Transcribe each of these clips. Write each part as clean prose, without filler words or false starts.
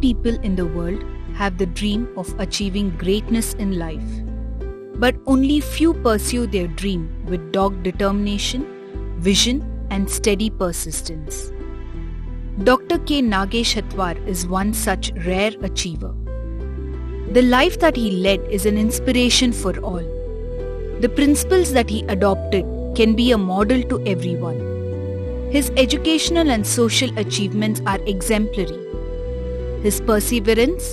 people in the world have the dream of achieving greatness in life. But only few pursue their dream with dogged determination, vision and steady persistence. Dr. K. Nagesh Hathwar is one such rare achiever. The life that he led is an inspiration for all. The principles that he adopted can be a model to everyone. His educational and social achievements are exemplary. His perseverance,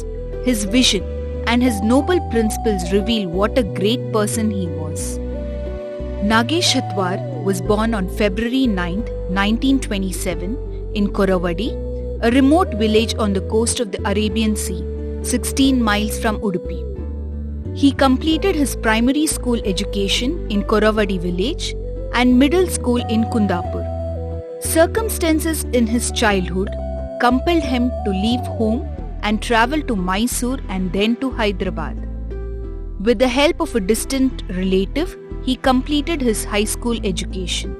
his vision, and his noble principles reveal what a great person he was. Nagesh Hathwar was born on February 9, 1927 in Koravadi, a remote village on the coast of the Arabian Sea, 16 miles from Udupi. He completed his primary school education in Koravadi village and middle school in Kundapur. Circumstances in his childhood compelled him to leave home and travel to Mysore and then to Hyderabad. With the help of a distant relative, he completed his high school education.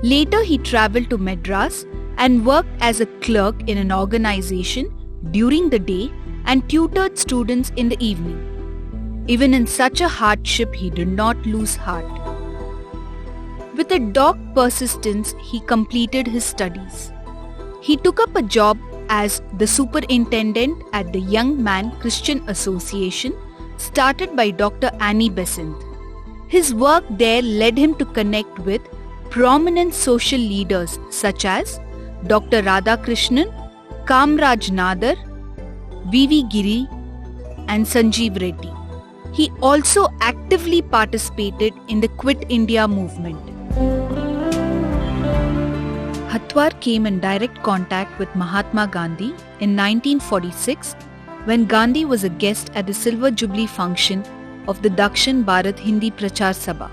Later, he traveled to Madras and worked as a clerk in an organization during the day and tutored students in the evening. Even in such a hardship, he did not lose heart. With a dogged persistence, he completed his studies. He took up a job as the superintendent at the Young Man Christian Association started by Dr. Annie Besant. His work there led him to connect with prominent social leaders such as Dr. Radhakrishnan, Kamraj Nadar, V.V. Giri and Sanjeev Reddy. He also actively participated in the Quit India movement. Hathwar came in direct contact with Mahatma Gandhi in 1946 when Gandhi was a guest at the Silver Jubilee function of the Dakshin Bharat Hindi Prachar Sabha.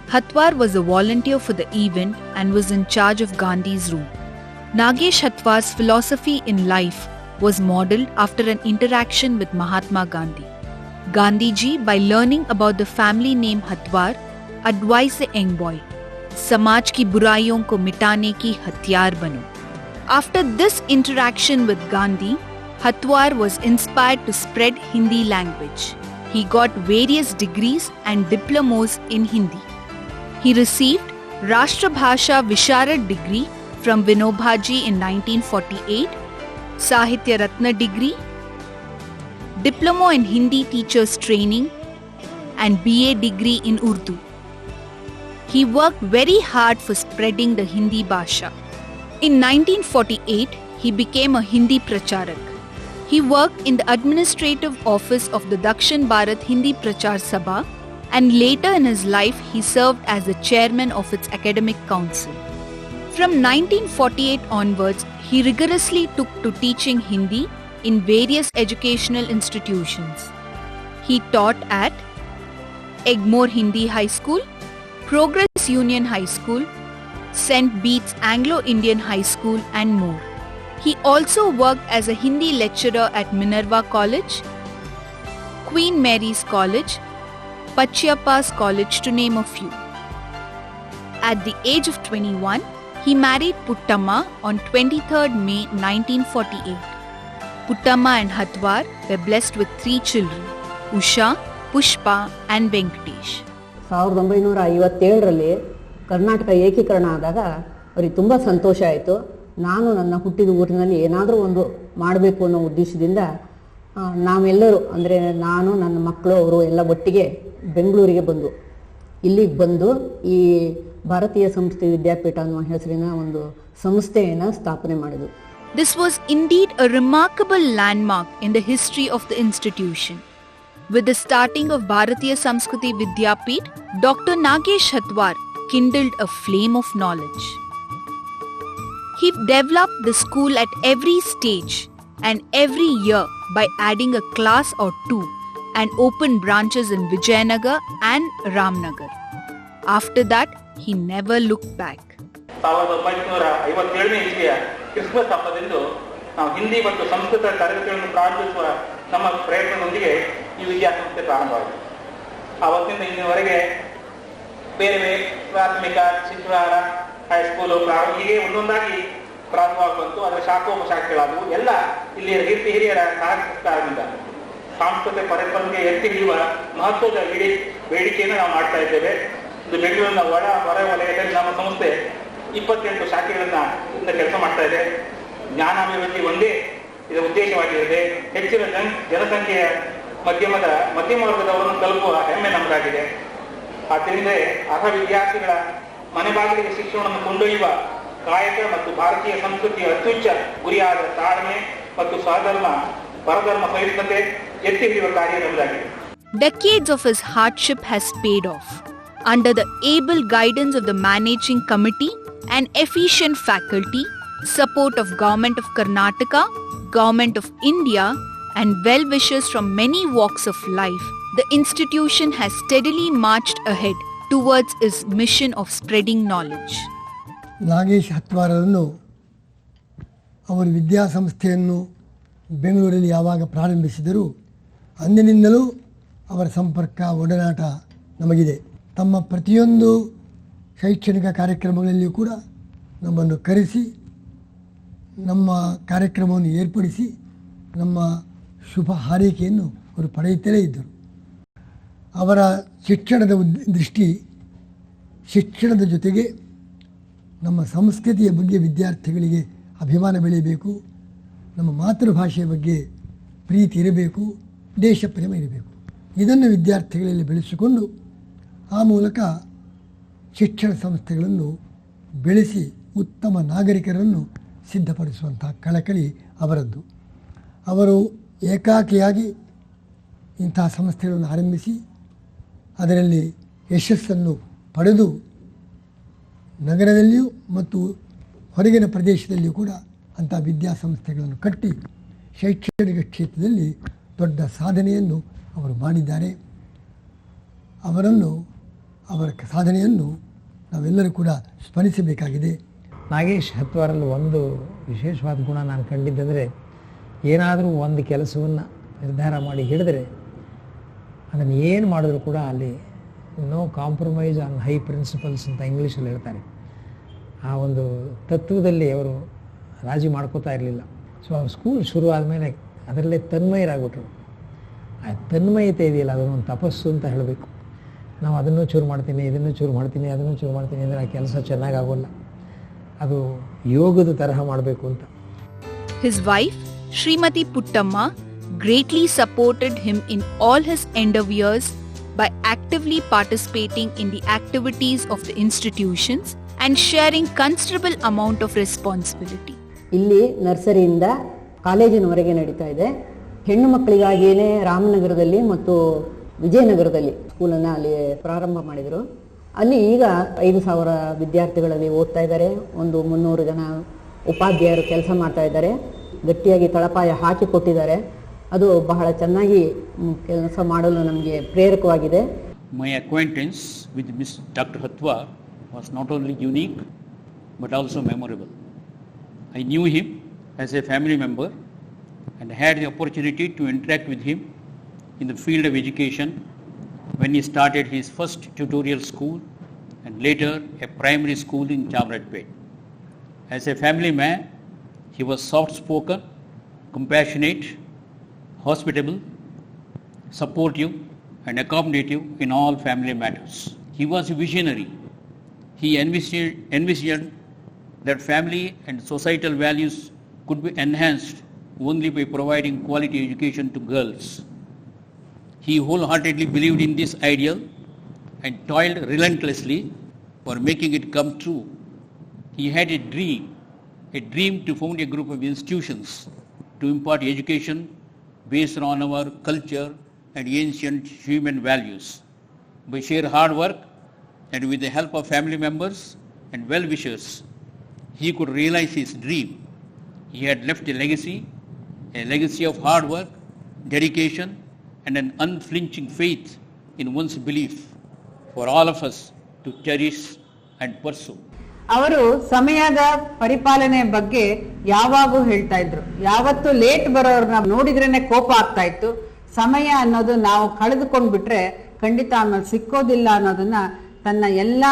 Hathwar was a volunteer for the event and was in charge of Gandhi's room. Nagesh Hathwar's philosophy in life was modelled after an interaction with Mahatma Gandhi. Gandhiji, by learning about the family name Hathwar, advised the young boy, समाज की बुराइयों को मिटाने की हथियार बनो. After this interaction with Gandhi, Hathwar was inspired to spread Hindi language. He got various degrees and diplomas in Hindi. He received Rashtrabhasha Visharad degree from Vinobhaji in 1948, Sahitya Ratna degree, Diploma in Hindi Teachers Training and BA degree in Urdu. He worked very hard for spreading the Hindi Bhasha. In 1948, he became a Hindi Pracharak. He worked in the administrative office of the Dakshin Bharat Hindi Prachar Sabha and later in his life he served as the chairman of its academic council. From 1948 onwards, he rigorously took to teaching Hindi in various educational institutions. He taught at Egmore Hindi High School, Progress Union High School, St. Bede's Anglo-Indian High School and more. He also worked as a Hindi lecturer at Minerva College, Queen Mary's College, Pachiyappa's College to name a few. At the age of 21, he married Puttamma on 23rd May 1948. Puttamma and Hathwar were blessed with 3 children, Usha, Pushpa and Venkatesh. 1957ರಲ್ಲಿ Karnataka ಏಕೀಕರಣ ಆದಾಗ ಅವರಿಗೆ ತುಂಬ ಸಂತೋಷ ಆಯಿತು. ನಾನು ನನ್ನ ಹುಟ್ಟಿದ ಊರಿನಲ್ಲಿ ಏನಾದರೂ ಒಂದು ಮಾಡಬೇಕು ಅನ್ನೋ ಉದ್ದೇಶದಿಂದ ನಾವೆಲ್ಲರೂ ಅಂದರೆ ನಾನು ನನ್ನ ಮಕ್ಕಳು ಅವರು ಎಲ್ಲ ಒಟ್ಟಿಗೆ ಬೆಂಗಳೂರಿಗೆ ಬಂದು ಇಲ್ಲಿಗೆ ಬಂದು ಈ ಭಾರತೀಯ ಸಂಸ್ಕೃತಿ ವಿದ್ಯಾಪೀಠ ಅನ್ನುವ ಹೆಸರಿನ ಒಂದು ಸಂಸ್ಥೆಯನ್ನು ಸ್ಥಾಪನೆ ಮಾಡಿದ್ರು. This was indeed a remarkable landmark in the history of the institution. With the starting of Bharatiya Samskriti Vidyapith, Dr. Nagesh Hathwar kindled a flame of knowledge. He developed the school at every stage and every year by adding a class or 2 and opened branches in Vijayanagar and Ramnagar. After that, he never looked back. 1957ನೇ ಇಸ್ವಿಯ Christmas ಹಬ್ಬದಂದು ನಾವು ಹಿಂದಿ ಮತ್ತು ಸಂಸ್ಕೃತ ತರಗತಿಗಳನ್ನು ಪ್ರಾರಂಭಿಸುವ ನಮ್ಮ ಪ್ರಯತ್ನದೊಂದಿಗೆ ಈ ವಿದ್ಯಾಸಂಸ್ಥೆ ಪ್ರಾರಂಭವಾಯಿತು. ಆವತ್ತಿಂದ ಇಂದಿನವರೆಗೆ ಬೇರೆ ಬೇರೆ ಪ್ರಾಥಮಿಕ, ಶಿಶುಹಾರ, ಹೈಸ್ಕೂಲು, ಹೀಗೆ ಒಂದೊಂದಾಗಿ ಪ್ರಾರಂಭವಾಗಿ ಬಂತು. ಅದರ ಶಾಖೋಪಶಾಖೆಗಳಾದವು. ಎಲ್ಲ ಇಲ್ಲಿ ಹಿರಿಯರ ಸಹಕಾರದಿಂದ ಸಾಂಸ್ಕೃತಿಕ ಪರಂಪರೆಗೆ ಎತ್ತಿ ಹಿಡಿಯುವ ಮಹತ್ವದ ಬೇಡಿಕೆಯನ್ನು ನಾವು ಮಾಡ್ತಾ ಇದ್ದೇವೆ. ಇದು ಬೆಂಗಳೂರಿನ ಹೊರ ವಲಯದಲ್ಲಿ ನಮ್ಮ ಸಂಸ್ಥೆ 28 ಶಾಖೆಗಳಿಂದ ಕೆಲಸ ಮಾಡ್ತಾ ಇದೆ. ಜ್ಞಾನಾಭಿವೃದ್ಧಿ ಒಂದೇ ಇದರ ಉದ್ದೇಶವಾಗಿರುತ್ತೆ. ಹೆಚ್ಚಿನ ಜನಸಂಖ್ಯೆಯ ಮಧ್ಯಮ ವರ್ಗದವರನ್ನು ತಲುಪುವ ಹೆಮ್ಮೆ ನಮ್ಮದಾಗಿದೆ. ಆದ್ದರಿಂದ ಅರ್ಹ ವಿದ್ಯಾರ್ಥಿಗಳ ಮನೆ ಬಾಗಿಲಿಗೆ ಶಿಕ್ಷಣವನ್ನು ಕೊಂಡೊಯ್ಯುವ ಕಾಯಕ ಮತ್ತು ಭಾರತೀಯ ಸಂಸ್ಕೃತಿಯ ಅತ್ಯುಚ್ಚ ಗುರಿಯಾದ ತಾಳ್ಮೆ ಮತ್ತು ಪರಧರ್ಮ ಸಹಿಷ್ಣುತೆ ಎತ್ತಿ ಹಿಡಿಯುವ ಕಾರ್ಯ ನಮ್ಮದಾಗಿದೆ. Decades of his hardship has paid off. Under the able guidance of the managing committee and efficient faculty, support of Government of Karnataka, Government of India, and well-wishers from many walks of life, the institution has steadily marched ahead towards its mission of spreading knowledge. Nagesh ಹತ್ವಾರರನ್ನು ಅವರು ವಿದ್ಯಾಸಂಸ್ಥೆಯನ್ನು ಬೆಂಗಳೂರಲ್ಲಿ ಯಾವಾಗ ಪ್ರಾರಂಭಿಸಿದರೂ ಅಂದಿನಿಂದಲೂ ಅವರ ಸಂಪರ್ಕ ಒಡನಾಟ ನಮಗಿದೆ. ತಮ್ಮ ಪ್ರತಿಯೊಂದು ಶೈಕ್ಷಣಿಕ ಕಾರ್ಯಕ್ರಮಗಳಲ್ಲಿಯೂ ಕೂಡ ನಮ್ಮನ್ನು ಕರೆಸಿ ನಮ್ಮ ಕಾರ್ಯಕ್ರಮವನ್ನು ಏರ್ಪಡಿಸಿ ನಮ್ಮ ಶುಭ ಹಾರೈಕೆಯನ್ನು ಅವರು ಪಡೆಯುತ್ತಲೇ ಇದ್ದರು. ಅವರ ಶಿಕ್ಷಣದ ದೃಷ್ಟಿ ಶಿಕ್ಷಣದ ಜೊತೆಗೆ ನಮ್ಮ ಸಂಸ್ಕೃತಿಯ ಬಗ್ಗೆ ವಿದ್ಯಾರ್ಥಿಗಳಿಗೆ ಅಭಿಮಾನ ಬೆಳೆಯಬೇಕು, ನಮ್ಮ ಮಾತೃಭಾಷೆಯ ಬಗ್ಗೆ ಪ್ರೀತಿ ಇರಬೇಕು, ದೇಶ ಪ್ರೇಮ ಇರಬೇಕು. ಇದನ್ನು ವಿದ್ಯಾರ್ಥಿಗಳಲ್ಲಿ ಬೆಳೆಸಿಕೊಂಡು ಆ ಮೂಲಕ ಶಿಕ್ಷಣ ಸಂಸ್ಥೆಗಳನ್ನು ಬೆಳೆಸಿ ಉತ್ತಮ ನಾಗರಿಕರನ್ನು ಸಿದ್ಧಪಡಿಸುವಂಥ ಕಳಕಳಿ ಅವರದ್ದು. ಅವರು ಏಕಾಕಿಯಾಗಿ ಇಂತಹ ಸಂಸ್ಥೆಗಳನ್ನು ಆರಂಭಿಸಿ ಅದರಲ್ಲಿ ಯಶಸ್ಸನ್ನು ಪಡೆದು ನಗರದಲ್ಲಿಯೂ ಮತ್ತು ಹೊರಗಿನ ಪ್ರದೇಶದಲ್ಲಿಯೂ ಕೂಡ ಅಂಥ ವಿದ್ಯಾಸಂಸ್ಥೆಗಳನ್ನು ಕಟ್ಟಿ ಶೈಕ್ಷಣಿಕ ಕ್ಷೇತ್ರದಲ್ಲಿ ದೊಡ್ಡ ಸಾಧನೆಯನ್ನು ಅವರು ಮಾಡಿದ್ದಾರೆ. ಅವರ ಸಾಧನೆಯನ್ನು ನಾವೆಲ್ಲರೂ ಕೂಡ ಸ್ಮರಿಸಬೇಕಾಗಿದೆ. ನಾಗೇಶ್ ಹತ್ವಾರಲ್ಲಿ ಒಂದು ವಿಶೇಷವಾದ ಗುಣ ನಾನು ಕಂಡಿದ್ದಂದರೆ, ಏನಾದರೂ ಒಂದು ಕೆಲಸವನ್ನು ನಿರ್ಧಾರ ಮಾಡಿ ಹಿಡಿದ್ರೆ ಅದನ್ನು ಏನು ಮಾಡಿದ್ರು ಕೂಡ ಅಲ್ಲಿ no compromise on high principles ಅಂತ ಇಂಗ್ಲೀಷಲ್ಲಿ ಹೇಳ್ತಾರೆ. ಆ ಒಂದು ತತ್ವದಲ್ಲಿ ಅವರು ರಾಜಿ ಮಾಡ್ಕೋತಾ ಇರಲಿಲ್ಲ. ಸೊ ಅವ್ರ ಸ್ಕೂಲ್ ಶುರು ಆದಮೇಲೆ ಅದರಲ್ಲೇ ತನ್ಮಯರಾಗ್ಬಿಟ್ರು. ಆ ತನ್ಮಯತೆ ಇದೆಯಲ್ಲ, ಅದನ್ನೊಂದು ತಪಸ್ಸು ಅಂತ ಹೇಳಬೇಕು. ನಾವು ಅದನ್ನು ಚೂರು ಮಾಡ್ತೀನಿ, ಇದನ್ನು ಚೂರು ಮಾಡ್ತೀನಿ, ಅದನ್ನು ಚೂರು ಮಾಡ್ತೀನಿ ಅಂದರೆ ಆ ಕೆಲಸ ಚೆನ್ನಾಗಿ ಆಗೋಲ್ಲ. ಅದು ಯೋಗದ ತರಹ ಮಾಡಬೇಕು ಅಂತ. His wife, Srimati Puttamma, greatly supported him in all his endeavors by actively participating in the activities of the institutions and sharing considerable amount of responsibility. ಇಲ್ಲಿ ನರ್ಸರಿಯಿಂದ ಕಾಲೇಜಿನವರೆಗೆ ನಡೀತಾ ಇದೆ. ಹೆಣ್ಣು ಮಕ್ಕಳಿಗಾಗಿಯೇ ರಾಮನಗರದಲ್ಲಿ ಮತ್ತು ವಿಜಯನಗರದಲ್ಲಿ ಸ್ಕೂಲನ್ನು ಅಲ್ಲಿ ಪ್ರಾರಂಭ ಮಾಡಿದರು. ಅಲ್ಲಿ ಈಗ 5,000 ವಿದ್ಯಾರ್ಥಿಗಳಲ್ಲಿ ಓದ್ತಾ ಇದ್ದಾರೆ. ಒಂದು 300 ಜನ ಉಪಾಧ್ಯಾಯರು ಕೆಲಸ ಮಾಡ್ತಾ ಇದ್ದಾರೆ. ಗಟ್ಟಿಯಾಗಿ ತಳಪಾಯ ಹಾಕಿಕೊಟ್ಟಿದ್ದಾರೆ. ಅದು ಬಹಳ ಚೆನ್ನಾಗಿ ಕೆಲಸ ಮಾಡಲು ನಮಗೆ ಪ್ರೇರಕವಾಗಿದೆ. My acquaintance with Miss Dr. Hatwa was not only unique but also memorable. I knew him as a family member and had the opportunity to interact with him in the field of education when he started his first tutorial school and later a primary school in Chamratpet. As a family man, he was soft-spoken, compassionate, hospitable, supportive and accommodative in all family matters. He was a visionary. He envisioned that family and societal values could be enhanced only by providing quality education to girls. He wholeheartedly believed in this ideal and toiled relentlessly for making it come true. He had a dream to found a group of institutions to impart education based on our culture and ancient human values. By sheer hard work and with the help of family members and well-wishers, he could realize his dream. He had left a legacy of hard work, dedication, and an unflinching faith in one's belief for all of us to cherish and pursue. ಅವರು ಸಮಯದ ಪರಿಪಾಲನೆ ಬಗ್ಗೆ ಯಾವಾಗೂ ಹೇಳ್ತಾ ಇದ್ರು. ಯಾವತ್ತು late ಬರೋರ್ನ ನೋಡಿದ್ರೇನೆ ಕೋಪ ಆಗ್ತಾ ಇತ್ತು. ಸಮಯ ಅನ್ನೋದು ನಾವು ಕಳೆದುಕೊಂಡು ಬಿಟ್ರೆ ಖಂಡಿತ ಆಮೇಲೆ ಸಿಕ್ಕೋದಿಲ್ಲ ಅನ್ನೋದನ್ನ ತನ್ನ ಎಲ್ಲ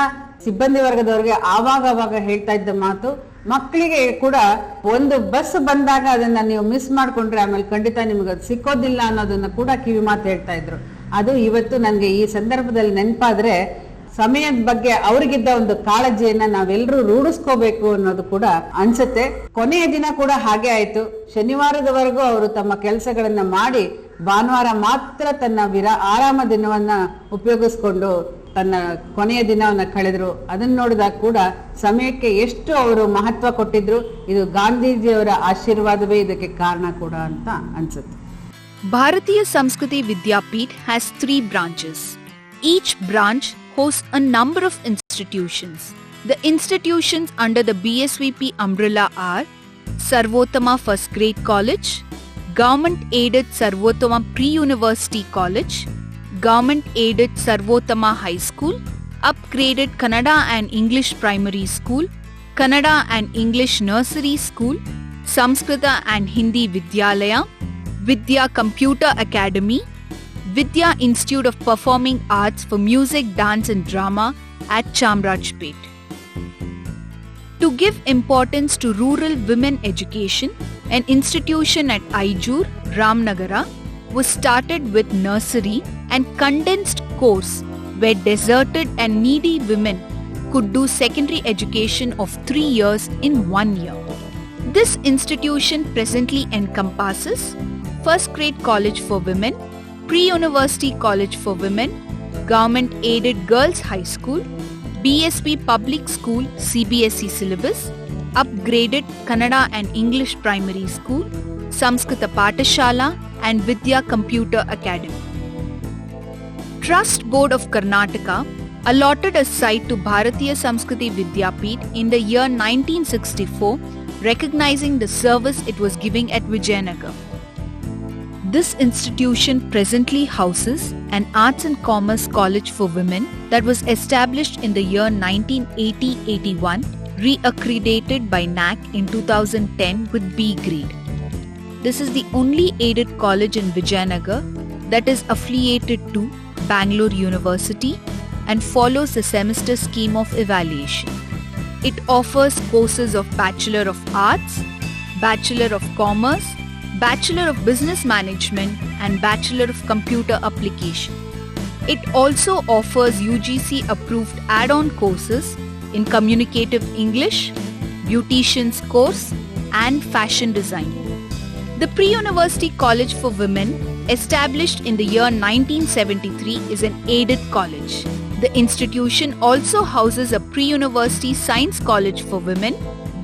ಸಿಬ್ಬಂದಿ ವರ್ಗದವ್ರಿಗೆ ಆವಾಗ ಹೇಳ್ತಾ ಇದ್ದ ಮಾತು ಮಕ್ಕಳಿಗೆ ಕೂಡ ಒಂದು ಬಸ್ ಬಂದಾಗ ಅದನ್ನ ನೀವು ಮಿಸ್ ಮಾಡ್ಕೊಂಡ್ರೆ ಆಮೇಲೆ ಖಂಡಿತ ನಿಮ್ಗೆ ಅದು ಸಿಕ್ಕೋದಿಲ್ಲ ಅನ್ನೋದನ್ನ ಕೂಡ ಕಿವಿ ಮಾತು ಹೇಳ್ತಾ ಇದ್ರು. ಅದು ಇವತ್ತು ನನಗೆ ಈ ಸಂದರ್ಭದಲ್ಲಿ ನೆನಪಾದ್ರೆ ಸಮಯದ ಬಗ್ಗೆ ಅವ್ರಿಗಿದ್ದ ಒಂದು ಕಾಳಜಿಯನ್ನ ನಾವೆಲ್ಲರೂ ರೂಢಿಸ್ಕೋಬೇಕು ಅನ್ನೋದು ಕೂಡ ಅನ್ಸುತ್ತೆ. ಕೊನೆಯ ದಿನ ಕೂಡ ಹಾಗೆ ಆಯ್ತು. ಶನಿವಾರದವರೆಗೂ ಅವರು ತಮ್ಮ ಕೆಲಸಗಳನ್ನ ಮಾಡಿ ಭಾನುವಾರ ಮಾತ್ರ ತನ್ನ ಆರಾಮ ದಿನವನ್ನ ಉಪಯೋಗಿಸ್ಕೊಂಡು ತನ್ನ ಕೊನೆಯ ದಿನವನ್ನ ಕಳೆದ್ರು. ಅದನ್ನ ನೋಡಿದಾಗ ಕೂಡ ಸಮಯಕ್ಕೆ ಎಷ್ಟು ಅವರು ಮಹತ್ವ ಕೊಟ್ಟಿದ್ರು. ಇದು ಗಾಂಧೀಜಿಯವರ ಆಶೀರ್ವಾದವೇ ಇದಕ್ಕೆ ಕಾರಣ ಕೂಡ ಅಂತ ಅನ್ಸುತ್ತೆ. Bharatiya Samskriti Vidyapeeth has 3 branches. Each branch hosts a number of institutions. The institutions under the BSVP umbrella are Sarvottama First Grade College, Government Aided Sarvottama Pre-University College, Government Aided Sarvottama High School, Upgraded Kannada and English Primary School, Kannada and English Nursery School, Samskrita and Hindi Vidyalaya, Vidya Computer Academy, Vidya Institute of Performing Arts for Music, Dance and Drama at Chamrajpet. To give importance to rural women education, an institution at Aijur, Ramnagara was started with nursery and condensed course where deserted and needy women could do secondary education of 3 years in 1 year. This institution presently encompasses First Grade College for Women, Pre-University College for Women, Government Aided Girls High School, BSP Public School CBSE syllabus, Upgraded Kannada and English Primary School, Samskrita Pathashala and Vidya Computer Academy. Trust Board of Karnataka allotted a site to Bharatiya Samskriti Vidyapeeth in the year 1964, recognizing the service it was giving at Vijayanagar. This institution presently houses an Arts and Commerce College for Women that was established in the year 1980-81, re-accredited by NAC in 2010 with B grade. This is the only aided college in Vijayanagar that is affiliated to Bangalore University and follows the semester scheme of evaluation. It offers courses of Bachelor of Arts, Bachelor of Commerce, Bachelor of Business Management and Bachelor of Computer Application. It also offers UGC approved add-on courses in Communicative English, Beautician's course and Fashion Design. The Pre-University College for Women, established in the year 1973, is an aided college. The institution also houses a Pre-University Science College for Women,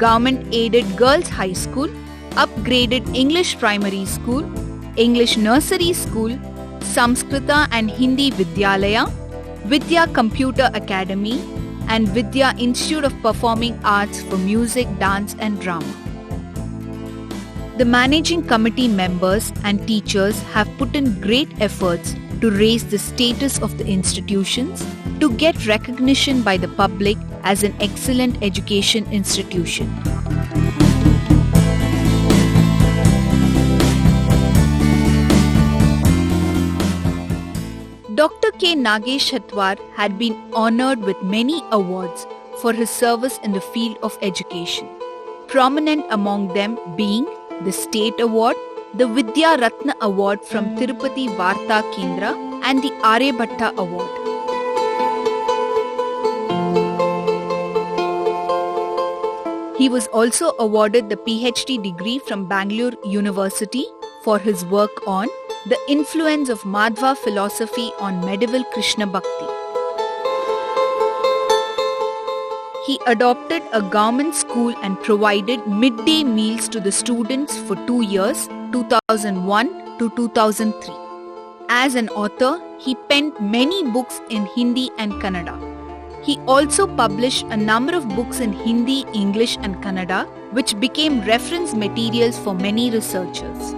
Government Aided Girls High School, Upgraded English Primary School, English Nursery School, Samskrita and Hindi Vidyalaya, Vidya Computer Academy, and Vidya Institute of Performing Arts for Music, Dance and Drama. The managing committee members and teachers have put in great efforts to raise the status of the institutions to get recognition by the public as an excellent education institution. Dr. K. Nagesh Hatwar had been honored with many awards for his service in the field of education, prominent among them being the State Award, the Vidya Ratna Award from Tirupati Varta Kendra and the Aryabhatta Award. He was also awarded the PhD degree from Bangalore University for his work on the influence of Madhva philosophy on medieval Krishna Bhakti. He adopted a government school and provided midday meals to the students for 2 years, 2001 to 2003. As an author, he penned many books in Hindi and Kannada. He also published a number of books in Hindi, English and Kannada, which became reference materials for many researchers.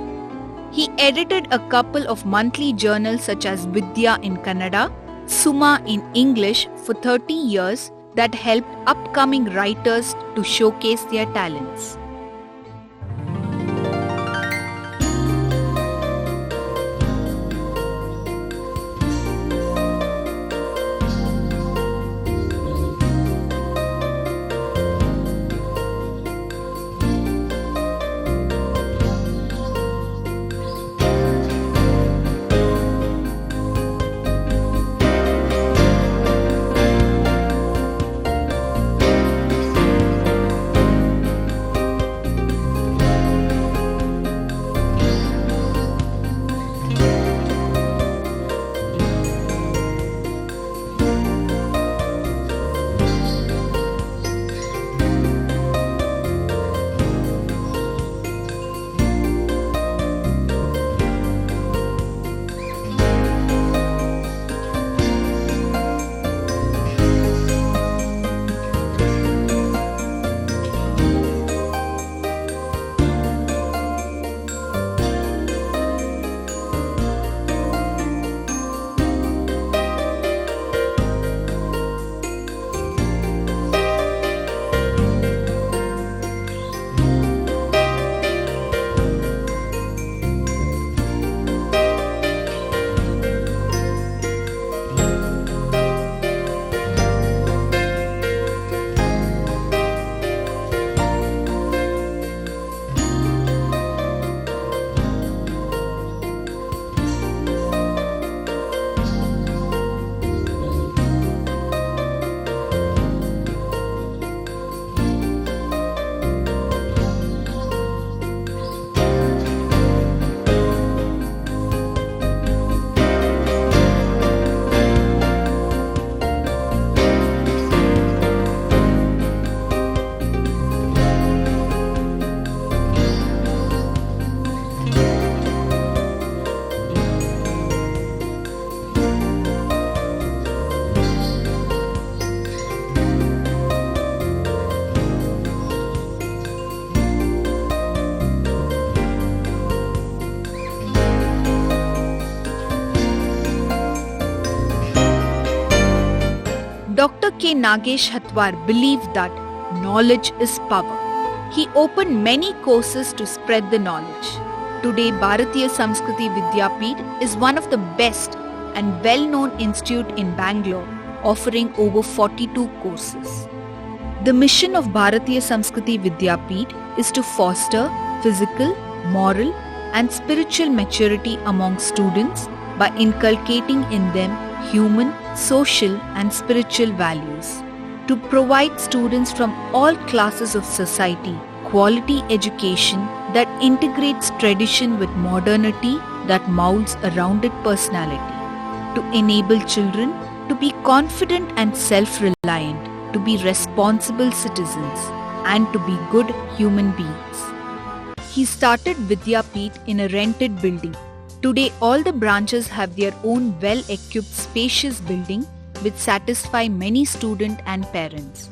He edited a couple of monthly journals such as Vidya in Kannada, Suma in English for 30 years that helped upcoming writers to showcase their talents. K. Nagesh Hatwar believed that knowledge is power. He opened many courses to spread the knowledge. Today, Bharatiya Samskriti Vidyapeeth is one of the best and well-known institute in Bangalore, offering over 42 courses. The mission of Bharatiya Samskriti Vidyapeeth is to foster physical, moral and spiritual maturity among students by inculcating in them human, social and spiritual values. To provide students from all classes of society quality education that integrates tradition with modernity that molds a rounded personality. To enable children to be confident and self-reliant, to be responsible citizens and to be good human beings. He started Vidyapeeth in a rented building. Today all the branches have their own well-equipped spacious building which satisfy many students and parents.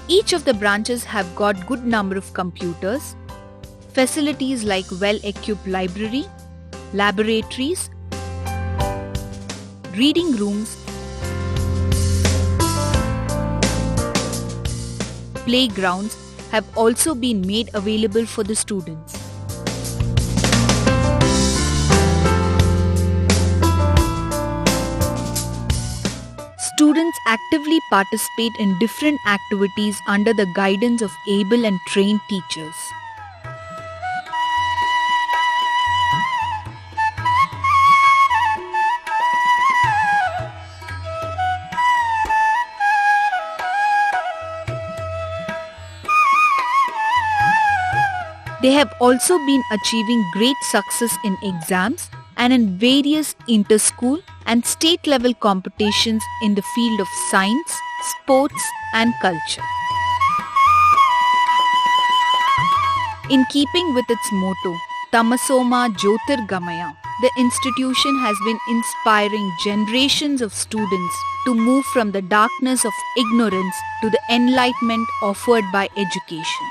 Each of the branches have got good number of computers, facilities like well-equipped library, laboratories, reading rooms, playgrounds have also been made available for the students. Students actively participate in different activities under the guidance of able and trained teachers. They have also been achieving great success in exams and in various inter-school and state-level competitions in the field of science, sports and culture. In keeping with its motto, Tamasoma Jyotirgamaya, the institution has been inspiring generations of students to move from the darkness of ignorance to the enlightenment offered by education.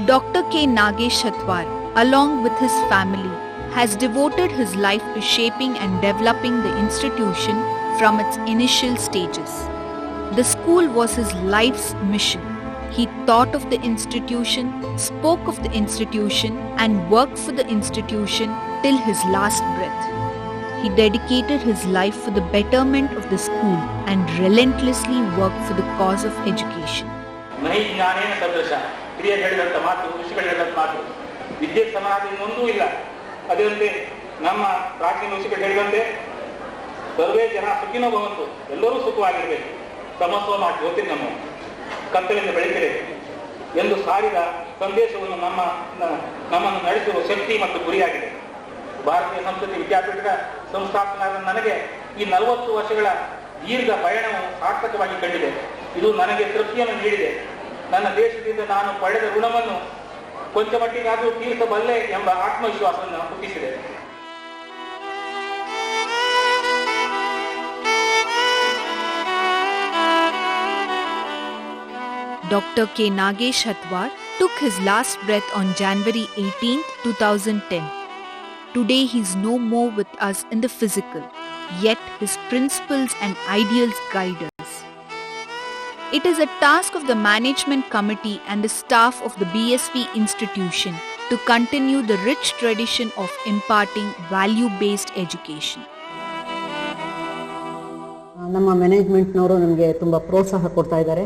Dr. K. Nagesh Hatwar, along with his family, has devoted his life to shaping and developing the institution from its initial stages. The school was his life's mission. He thought of the institution, spoke of the institution, and worked for the institution till his last breath. He dedicated his life for the betterment of the school and relentlessly worked for the cause of education. ಹಿರಿಯರು ಹೇಳಿದಂಥ ಮಾತು, ಋಷಿಗಳು ಹೇಳಿದಂಥ ಮಾತು, ವಿದ್ಯೆ ಸಮಾನ ಇನ್ನೊಂದೂ ಇಲ್ಲ. ಅದರಂತೆ ನಮ್ಮ ಪ್ರಾಚೀನ ಋಷಿಗಳು ಹೇಳಿದಂತೆ ಸರ್ವೇ ಜನ ಸುಖಿನೋ ಭವಂತು, ಎಲ್ಲರೂ ಸುಖವಾಗಿರಬೇಕು, ಸಮಸ್ವಮ ಜ್ಯೋತಿರ್ಗಮ, ಕತ್ತಲಿಂದ ಬೆಳಕಿರಬೇಕು ಎಂದು ಸಾರಿದ ಸಂದೇಶವನ್ನು ನಮ್ಮನ್ನು ನಡೆಸುವ ಶಕ್ತಿ ಮತ್ತು ಗುರಿಯಾಗಿದೆ. ಭಾರತೀಯ ಸಂಸ್ಕೃತಿ ವಿದ್ಯಾಪೀಠದ ಸಂಸ್ಥಾಪಕನಾದ ನನಗೆ ಈ 40 ವರ್ಷಗಳ ದೀರ್ಘ ಪಯಣವು ಸಾರ್ಥಕವಾಗಿ ಕಂಡಿದೆ. ಇದು ನನಗೆ ತೃಪ್ತಿಯನ್ನು ನೀಡಿದೆ. ನನ್ನ ದೇಶದಿಂದ ನಾನು ಪಡೆದ ಋಣವನ್ನು ಕೊಂಚ ಮಟ್ಟಿಗಾದರೂ ತೀರಿಸಬಲ್ಲೆ ಎಂಬ ಆತ್ಮವಿಶ್ವಾಸವನ್ನು ಹುಟ್ಟಿಸಿದೆ. Dr. K. Nagesh Hatwar took his last breath on January 18, 2010. Today he is no more with us in the physical, yet his principles and ideals guide us. It is a task of the management committee and the staff of the BSV institution to continue the rich tradition of imparting value-based education. ನಮ್ಮ ಮ್ಯಾನೇಜ್ಮೆಂಟ್ನವರು ನಮಗೆ ತುಂಬ ಪ್ರೋತ್ಸಾಹ ಕೊಡ್ತಾ ಇದ್ದಾರೆ.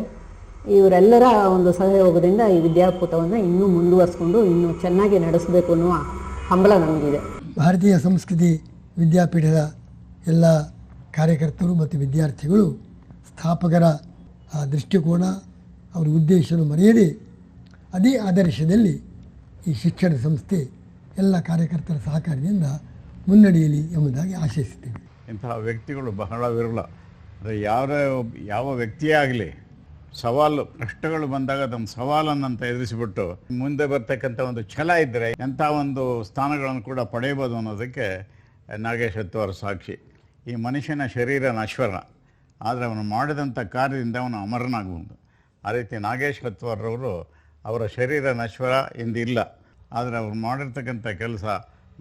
ಇವರೆಲ್ಲರ ಒಂದು ಸಹಯೋಗದಿಂದ ಈ ವಿದ್ಯಾಪೀಠವನ್ನು ಇನ್ನೂ ಮುಂದುವರಿಸಿಕೊಂಡು ಇನ್ನೂ ಚೆನ್ನಾಗಿ ನಡೆಸಬೇಕು ಅನ್ನುವ ಹಂಬಲ ನಮಗಿದೆ. ಭಾರತೀಯ ಸಂಸ್ಕೃತಿ ವಿದ್ಯಾಪೀಠದ ಎಲ್ಲ ಕಾರ್ಯಕರ್ತರು ಮತ್ತು ವಿದ್ಯಾರ್ಥಿಗಳು ಸ್ಥಾಪಕರ ಆ ದೃಷ್ಟಿಕೋನ, ಅವರ ಉದ್ದೇಶವನ್ನು ಮರೆಯದೆ ಅದೇ ಆದರ್ಶದಲ್ಲಿ ಈ ಶಿಕ್ಷಣ ಸಂಸ್ಥೆ ಎಲ್ಲ ಕಾರ್ಯಕರ್ತರ ಸಹಕಾರದಿಂದ ಮುನ್ನಡೆಯಲಿ ಎಂಬುದಾಗಿ ಆಶಿಸುತ್ತೇವೆ. ಇಂತಹ ವ್ಯಕ್ತಿಗಳು ಬಹಳ ವಿರಳ. ಅಂದರೆ ಯಾವ ವ್ಯಕ್ತಿಯೇ ಆಗಲಿ ಸವಾಲು ಪ್ರಶ್ನೆಗಳು ಬಂದಾಗ ತಮ್ಮ ಸವಾಲನ್ನಂತ ಎದುರಿಸಿಬಿಟ್ಟು ಮುಂದೆ ಬರ್ತಕ್ಕಂಥ ಒಂದು ಛಲ ಇದ್ದರೆ ಎಂಥ ಒಂದು ಸ್ಥಾನಗಳನ್ನು ಕೂಡ ಪಡೆಯಬಹುದು ಅನ್ನೋದಕ್ಕೆ ನಾಗೇಶ್ ಹತ್ವಾರ್ ಸಾಕ್ಷಿ. ಈ ಮನುಷ್ಯನ ಶರೀರ ನಶ್ವರ, ಆದರೆ ಅವನು ಮಾಡಿದಂಥ ಕಾರ್ಯದಿಂದ ಅವನು ಅಮರನಾಗಬಹುದು. ಆ ರೀತಿ ನಾಗೇಶ್ ಹತ್ವಾರ್ರವರು ಅವರ ಶರೀರ ನಶ್ವರ ಎಂದಿಲ್ಲ, ಆದರೆ ಅವರು ಮಾಡಿರ್ತಕ್ಕಂಥ ಕೆಲಸ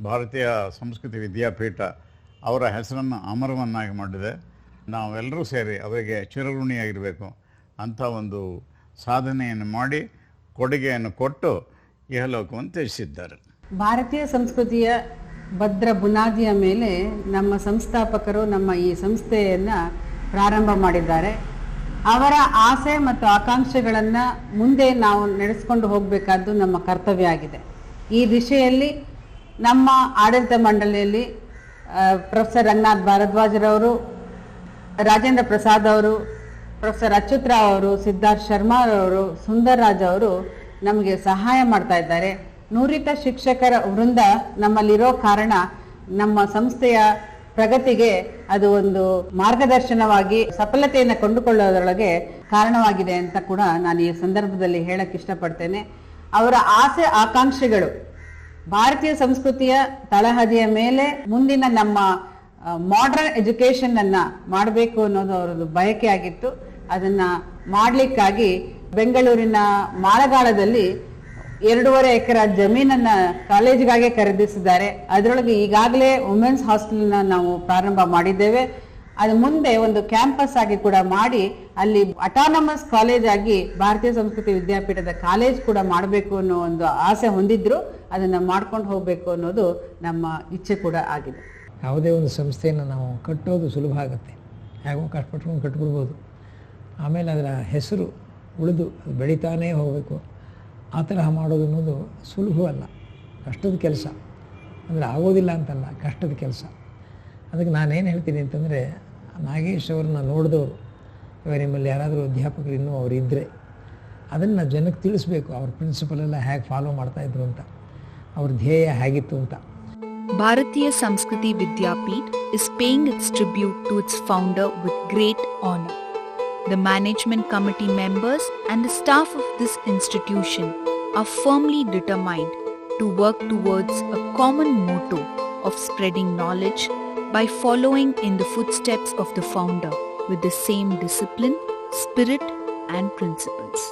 ಭಾರತೀಯ ಸಂಸ್ಕೃತಿ ವಿದ್ಯಾಪೀಠ ಅವರ ಹೆಸರನ್ನು ಅಮರವನ್ನಾಗಿ ಮಾಡಿದೆ. ನಾವೆಲ್ಲರೂ ಸೇರಿ ಅವರಿಗೆ ಚಿರಋಣಿಯಾಗಿರಬೇಕು. ಅಂಥ ಒಂದು ಸಾಧನೆಯನ್ನು ಮಾಡಿ ಕೊಡುಗೆಯನ್ನು ಕೊಟ್ಟು ಇಹಲೋಕವನ್ನು ತ್ಯಜಿಸಿದ್ದಾರೆ. ಭಾರತೀಯ ಸಂಸ್ಕೃತಿಯ ಭದ್ರ ಬುನಾದಿಯ ಮೇಲೆ ನಮ್ಮ ಸಂಸ್ಥಾಪಕರು ನಮ್ಮ ಈ ಸಂಸ್ಥೆಯನ್ನು ಪ್ರಾರಂಭ ಮಾಡಿದ್ದಾರೆ. ಅವರ ಆಸೆ ಮತ್ತು ಆಕಾಂಕ್ಷೆಗಳನ್ನು ಮುಂದೆ ನಾವು ನಡೆಸ್ಕೊಂಡು ಹೋಗಬೇಕಾದ್ದು ನಮ್ಮ ಕರ್ತವ್ಯ ಆಗಿದೆ. ಈ ದಿಶೆಯಲ್ಲಿ ನಮ್ಮ ಆಡಳಿತ ಮಂಡಳಿಯಲ್ಲಿ ಪ್ರೊಫೆಸರ್ ರಂಗನಾಥ್ ಭಾರದ್ವಾಜರವರು, ರಾಜೇಂದ್ರ ಪ್ರಸಾದ್ ಅವರು, ಪ್ರೊಫೆಸರ್ ಅಚ್ಯುತ್ ರಾವ್ ಅವರು, ಸಿದ್ಧಾರ್ಥ್ ಶರ್ಮಾ ಅವರು, ಸುಂದರ್ ರಾಜ್ ಅವರು ನಮಗೆ ಸಹಾಯ ಮಾಡ್ತಾ ಇದ್ದಾರೆ. ನುರಿತ ಶಿಕ್ಷಕರ ವೃಂದ ನಮ್ಮಲ್ಲಿರೋ ಕಾರಣ ನಮ್ಮ ಸಂಸ್ಥೆಯ ಪ್ರಗತಿಗೆ ಅದು ಒಂದು ಮಾರ್ಗದರ್ಶನವಾಗಿ ಸಫಲತೆಯನ್ನು ಕೊಂಡುಕೊಳ್ಳೋದ್ರೊಳಗೆ ಕಾರಣವಾಗಿದೆ ಅಂತ ಕೂಡ ನಾನು ಈ ಸಂದರ್ಭದಲ್ಲಿ ಹೇಳಕ್ಕೆ ಇಷ್ಟಪಡ್ತೇನೆ. ಅವರ ಆಸೆ ಆಕಾಂಕ್ಷೆಗಳು ಭಾರತೀಯ ಸಂಸ್ಕೃತಿಯ ತಳಹದಿಯ ಮೇಲೆ ಮುಂದಿನ ನಮ್ಮ ಮಾಡರ್ನ್ ಎಜುಕೇಶನ್ ಅನ್ನ ಮಾಡಬೇಕು ಅನ್ನೋದು ಅವರದ್ದು ಬಯಕೆ ಆಗಿತ್ತು. ಅದನ್ನ ಮಾಡಲಿಕ್ಕಾಗಿ ಬೆಂಗಳೂರಿನ ಮಾಳಗಾಳದಲ್ಲಿ 2.5 ಎಕರೆ ಜಮೀನನ್ನ ಕಾಲೇಜಿಗಾಗಿ ಖರೀದಿಸಿದ್ದಾರೆ. ಅದರೊಳಗೆ ಈಗಾಗಲೇ ವುಮೆನ್ಸ್ ಹಾಸ್ಟೆಲ್ನ ನಾವು ಪ್ರಾರಂಭ ಮಾಡಿದ್ದೇವೆ. ಅದು ಮುಂದೆ ಒಂದು ಕ್ಯಾಂಪಸ್ ಆಗಿ ಕೂಡ ಮಾಡಿ ಅಲ್ಲಿ ಅಟಾನಮಸ್ ಕಾಲೇಜ್ ಆಗಿ ಭಾರತೀಯ ಸಂಸ್ಕೃತಿ ವಿದ್ಯಾಪೀಠದ ಕಾಲೇಜ್ ಕೂಡ ಮಾಡಬೇಕು ಅನ್ನೋ ಒಂದು ಆಸೆ ಹೊಂದಿದ್ರು. ಅದನ್ನ ಮಾಡ್ಕೊಂಡು ಹೋಗ್ಬೇಕು ಅನ್ನೋದು ನಮ್ಮ ಇಚ್ಛೆ ಕೂಡ ಆಗಿದೆ. ಯಾವುದೇ ಒಂದು ಸಂಸ್ಥೆಯನ್ನು ನಾವು ಕಟ್ಟೋದು ಸುಲಭ ಆಗುತ್ತೆ, ಹೇಗೋ ಕಷ್ಟಪಟ್ಕೊಂಡು ಕಟ್ಬಿಡ್ಬೋದು. ಆಮೇಲೆ ಅದರ ಹೆಸರು ಉಳಿದು ಅದು ಬೆಳೀತಾನೇ ಹೋಗಬೇಕು. ಆ ತರಹ ಮಾಡೋದು ಅನ್ನೋದು ಸುಲಭವಲ್ಲ, ಕಷ್ಟದ ಕೆಲಸ. ಅಂದರೆ ಆಗೋದಿಲ್ಲ ಅಂತಲ್ಲ, ಕಷ್ಟದ ಕೆಲಸ. ಅದಕ್ಕೆ ನಾನೇನು ಹೇಳ್ತೀನಿ ಅಂತಂದರೆ, ನಾಗೇಶ್ ಅವ್ರನ್ನ ನೋಡಿದವರು ಇವಾಗ ನಿಮ್ಮಲ್ಲಿ ಯಾರಾದರೂ ಅಧ್ಯಾಪಕರು ಇನ್ನೂ ಅವರು ಇದ್ದರೆ ಅದನ್ನು ಜನಕ್ಕೆ ತಿಳಿಸ್ಬೇಕು. ಅವ್ರ ಪ್ರಿನ್ಸಿಪಲೆಲ್ಲ ಹೇಗೆ ಫಾಲೋ ಮಾಡ್ತಾಯಿದ್ರು ಅಂತ, ಅವ್ರ ಧ್ಯೇಯ ಹೇಗಿತ್ತು ಅಂತ. Bharatiya Samskriti Vidyapeeth is paying its tribute to its founder with great honor. The management committee members and the staff of this institution are firmly determined to work towards a common motto of spreading knowledge by following in the footsteps of the founder with the same discipline, spirit, and principles.